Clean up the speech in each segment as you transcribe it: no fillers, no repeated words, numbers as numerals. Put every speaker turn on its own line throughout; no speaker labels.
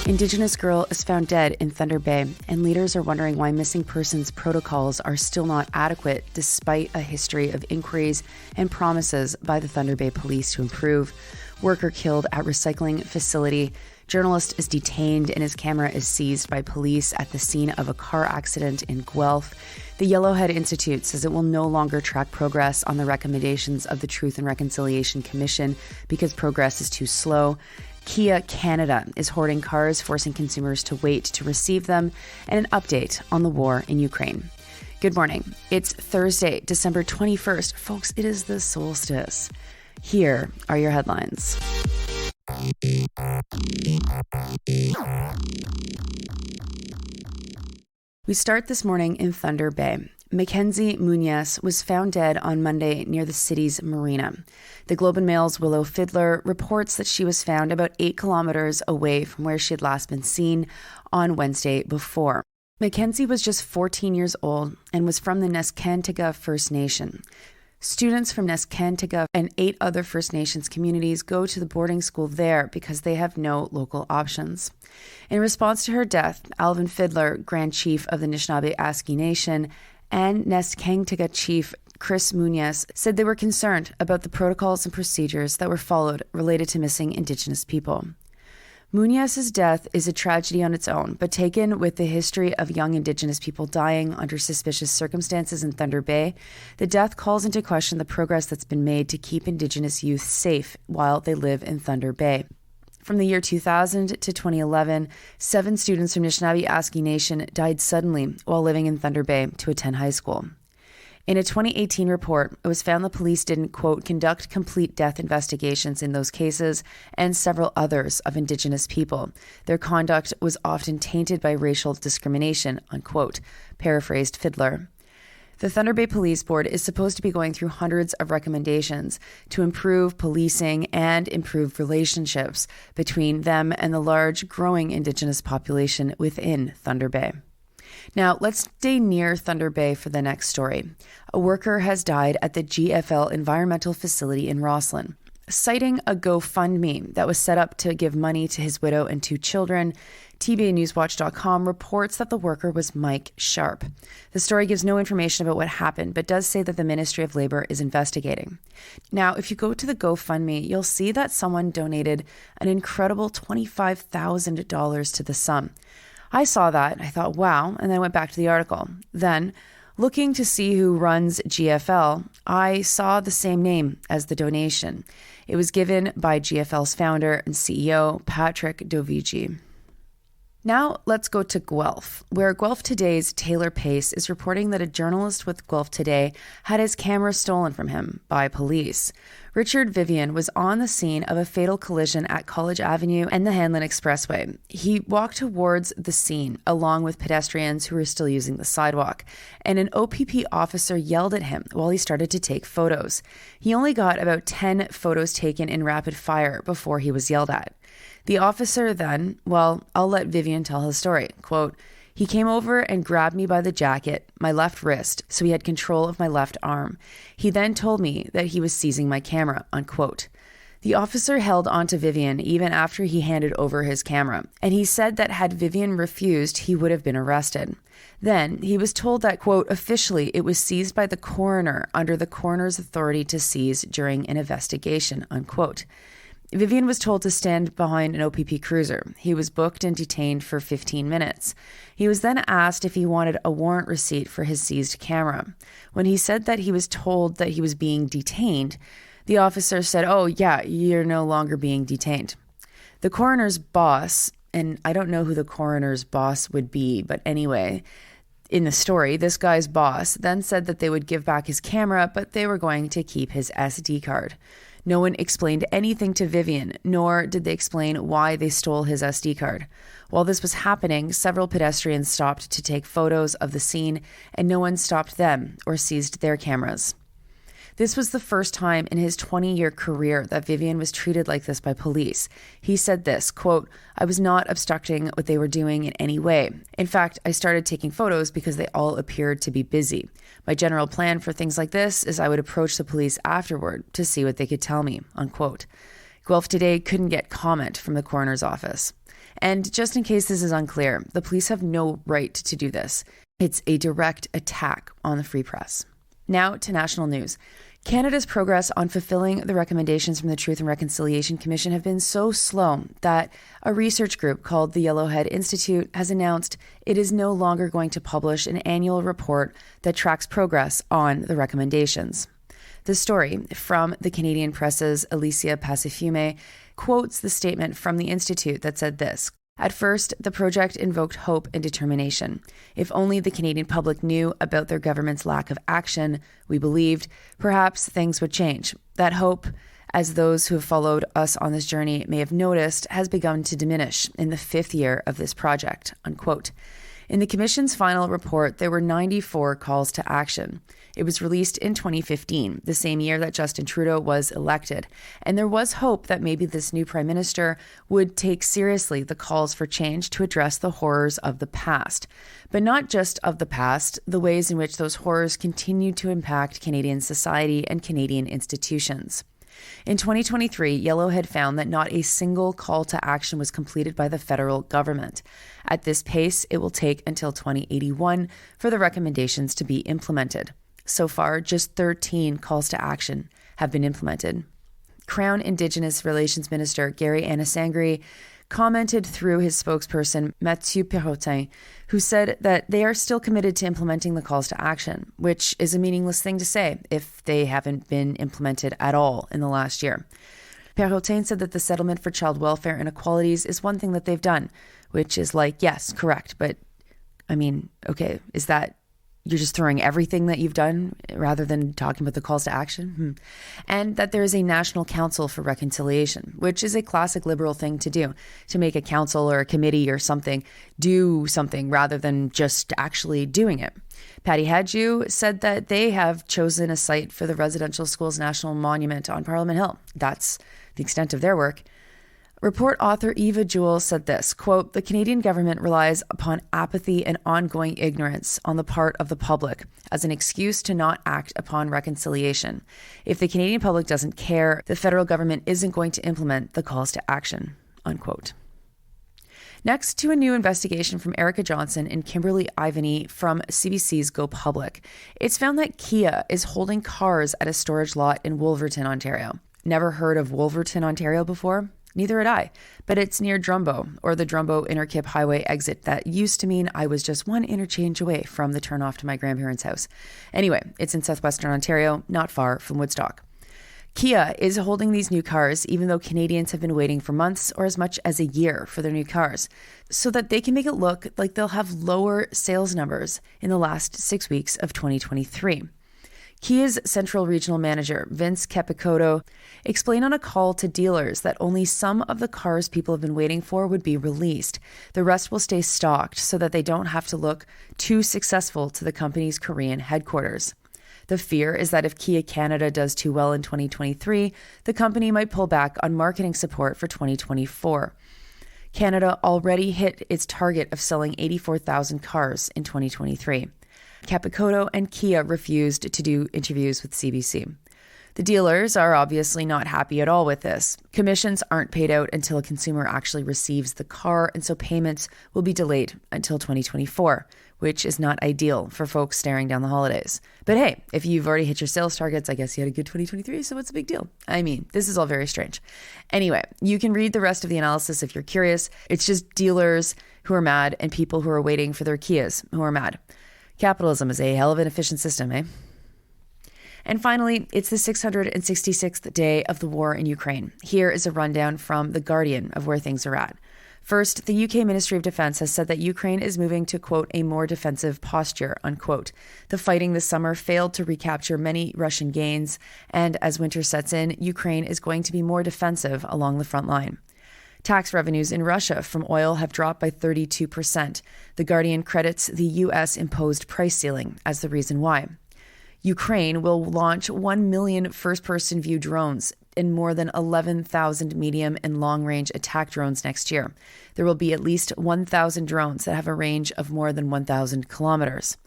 Indigenous girl is found dead in Thunder Bay, and leaders are wondering why missing persons protocols are still not adequate despite a history of inquiries and promises by the Thunder Bay police to improve. Worker killed at recycling facility. Journalist is detained and his camera is seized by police at the scene of a car accident in Guelph. The Yellowhead Institute says it will no longer track progress on the recommendations of the Truth and Reconciliation Commission because progress is too slow. Kia Canada is hoarding cars, forcing consumers to wait to receive them, and an update on the war in Ukraine. Good morning. It's Thursday, December 21st. Folks, it is the solstice. Here are your headlines. We start this morning in Thunder Bay. Mackenzie Muñez was found dead on Monday near the city's marina. The Globe and Mail's Willow Fiddler reports that she was found about 8 kilometers away from where she had last been seen on Wednesday before. Mackenzie was just 14 years old and was from the Neskantaga First Nation. Students from Neskantaga and 8 other First Nations communities go to the boarding school there because they have no local options. In response to her death, Alvin Fiddler, Grand Chief of the Anishinaabe-Aski Nation, and Neskantaga Chief Chris Muñez said they were concerned about the protocols and procedures that were followed related to missing Indigenous people. Muñez's death is a tragedy on its own, but taken with the history of young Indigenous people dying under suspicious circumstances in Thunder Bay, the death calls into question the progress that's been made to keep Indigenous youth safe while they live in Thunder Bay. From the year 2000 to 2011, 7 students from Anishinaabe-Aski Nation died suddenly while living in Thunder Bay to attend high school. In a 2018 report, it was found the police didn't, quote, conduct complete death investigations in those cases and several others of Indigenous people. Their conduct was often tainted by racial discrimination, unquote, paraphrased Fiddler. The Thunder Bay Police Board is supposed to be going through hundreds of recommendations to improve policing and improve relationships between them and the large, growing Indigenous population within Thunder Bay. Now, let's stay near Thunder Bay for the next story. A worker has died at the GFL environmental facility in Rossland. Citing a GoFundMe that was set up to give money to his widow and 2 children, TBANewsWatch.com reports that the worker was Mike Sharp. The story gives no information about what happened, but does say that the Ministry of Labor is investigating. Now, if you go to the GoFundMe, you'll see that someone donated an incredible $25,000 to the sum. I saw that, I thought, wow, and then I went back to the article. Then, looking to see who runs GFL, I saw the same name as the donation. It was given by GFL's founder and CEO, Patrick Dovigi. Now let's go to Guelph, where Guelph Today's Taylor Pace is reporting that a journalist with Guelph Today had his camera stolen from him by police. Richard Vivian was on the scene of a fatal collision at College Avenue and the Hanlon Expressway. He walked towards the scene along with pedestrians who were still using the sidewalk, and an OPP officer yelled at him while he started to take photos. He only got about 10 photos taken in rapid fire before he was yelled at. The officer then, well, I'll let Vivian tell his story. Quote, he came over and grabbed me by the jacket, my left wrist, so he had control of my left arm. He then told me that he was seizing my camera, unquote. The officer held onto Vivian even after he handed over his camera, and he said that had Vivian refused, he would have been arrested. Then he was told that, quote, officially it was seized by the coroner under the coroner's authority to seize during an investigation, unquote. Vivian was told to stand behind an OPP cruiser. He was booked and detained for 15 minutes. He was then asked if he wanted a warrant receipt for his seized camera. When he said that he was told that he was being detained, the officer said, oh yeah, you're no longer being detained. The coroner's boss, and I don't know who the coroner's boss would be, but anyway, in the story, this guy's boss then said that they would give back his camera, but they were going to keep his SD card. No one explained anything to Vivian, nor did they explain why they stole his SD card. While this was happening, several pedestrians stopped to take photos of the scene, and no one stopped them or seized their cameras. This was the first time in his 20-year career that Vivian was treated like this by police. He said this, quote, "I was not obstructing what they were doing in any way. In fact, I started taking photos because they all appeared to be busy. My general plan for things like this is I would approach the police afterward to see what they could tell me," unquote. Guelph Today couldn't get comment from the coroner's office. And just in case this is unclear, the police have no right to do this. It's a direct attack on the free press. Now to national news. Canada's progress on fulfilling the recommendations from the Truth and Reconciliation Commission have been so slow that a research group called the Yellowhead Institute has announced it is no longer going to publish an annual report that tracks progress on the recommendations. The story from the Canadian Press's Alicia Pacifiume quotes the statement from the Institute that said this, "At first, the project invoked hope and determination. If only the Canadian public knew about their government's lack of action, we believed, perhaps things would change. That hope, as those who have followed us on this journey may have noticed, has begun to diminish in the 5th year of this project," unquote. In the Commission's final report, there were 94 calls to action. It was released in 2015, the same year that Justin Trudeau was elected, and there was hope that maybe this new Prime Minister would take seriously the calls for change to address the horrors of the past. But not just of the past, the ways in which those horrors continue to impact Canadian society and Canadian institutions. In 2023, Yellowhead found that not a single call to action was completed by the federal government. At this pace, it will take until 2081 for the recommendations to be implemented. So far, just 13 calls to action have been implemented. Crown Indigenous Relations Minister Gary Anasangri commented through his spokesperson, Mathieu Perrotin, who said that they are still committed to implementing the calls to action, which is a meaningless thing to say if they haven't been implemented at all in the last year. Perrotin said that the Settlement for Child Welfare and Equalities is one thing that they've done, which is like, yes, correct, but I mean, okay, is that you're just throwing everything that you've done rather than talking about the calls to action? And that there is a National Council for Reconciliation, which is a classic Liberal thing to do, to make a council or a committee or something do something rather than just actually doing it. Patty Hadju said that they have chosen a site for the Residential Schools National Monument on Parliament Hill. That's the extent of their work. Report author Eva Jewell said this, quote, "The Canadian government relies upon apathy and ongoing ignorance on the part of the public as an excuse to not act upon reconciliation. If the Canadian public doesn't care, the federal government isn't going to implement the calls to action," unquote. Next to a new investigation from Erica Johnson and Kimberly Ivany from CBC's Go Public, it's found that Kia is holding cars at a storage lot in Wolverton, Ontario. Never heard of Wolverton, Ontario before? Neither had I, but it's near Drumbo, or the Drumbo Innerkip Highway exit that used to mean I was just one interchange away from the turnoff to my grandparents' house. Anyway, it's in southwestern Ontario, not far from Woodstock. Kia is holding these new cars even though Canadians have been waiting for months or as much as a year for their new cars, so that they can make it look like they'll have lower sales numbers in the last 6 weeks of 2023. Kia's Central Regional Manager, Vince Capicotto, explained on a call to dealers that only some of the cars people have been waiting for would be released. The rest will stay stocked so that they don't have to look too successful to the company's Korean headquarters. The fear is that if Kia Canada does too well in 2023, the company might pull back on marketing support for 2024. Canada already hit its target of selling 84,000 cars in 2023. Capicotto and Kia refused to do interviews with CBC. The dealers are obviously not happy at all with this. Commissions aren't paid out until a consumer actually receives the car, and so payments will be delayed until 2024, which is not ideal for folks staring down the holidays. But hey, if you've already hit your sales targets, I guess you had a good 2023, so what's the big deal? I mean, this is all very strange. Anyway, you can read the rest of the analysis if you're curious. It's just dealers who are mad and people who are waiting for their Kias who are mad. Capitalism is a hell of an efficient system, eh? And finally, it's the 666th day of the war in Ukraine. Here is a rundown from The Guardian of where things are at. First, the UK Ministry of Defense has said that Ukraine is moving to, quote, a more defensive posture, unquote. The fighting this summer failed to recapture many Russian gains, and as winter sets in, Ukraine is going to be more defensive along the front line. Tax revenues in Russia from oil have dropped by 32%. The Guardian credits the U.S. imposed price ceiling as the reason why. Ukraine will launch 1 million first-person view drones and more than 11,000 medium and long-range attack drones next year. There will be at least 1,000 drones that have a range of more than 1,000 kilometers.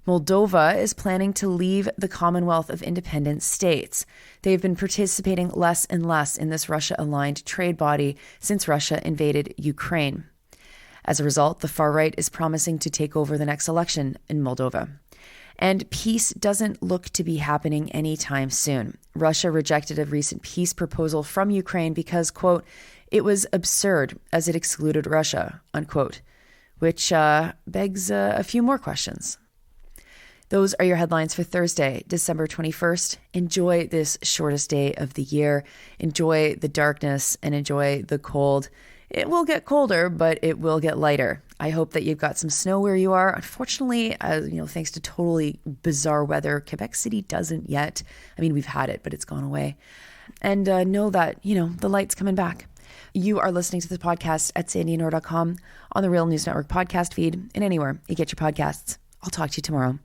Moldova is planning to leave the Commonwealth of Independent States. They've been participating less and less in this Russia-aligned trade body since Russia invaded Ukraine. As a result, the far right is promising to take over the next election in Moldova. And peace doesn't look to be happening anytime soon. Russia rejected a recent peace proposal from Ukraine because, quote, it was absurd as it excluded Russia, unquote, which begs a few more questions. Those are your headlines for Thursday, December 21st. Enjoy this shortest day of the year. Enjoy the darkness and enjoy the cold. It will get colder, but it will get lighter. I hope that you've got some snow where you are. Unfortunately, thanks to totally bizarre weather, Quebec City doesn't yet. I mean, we've had it, but it's gone away. And know that, the light's coming back. You are listening to the podcast at sandyandnora.com, on the Real News Network podcast feed, and anywhere you get your podcasts. I'll talk to you tomorrow.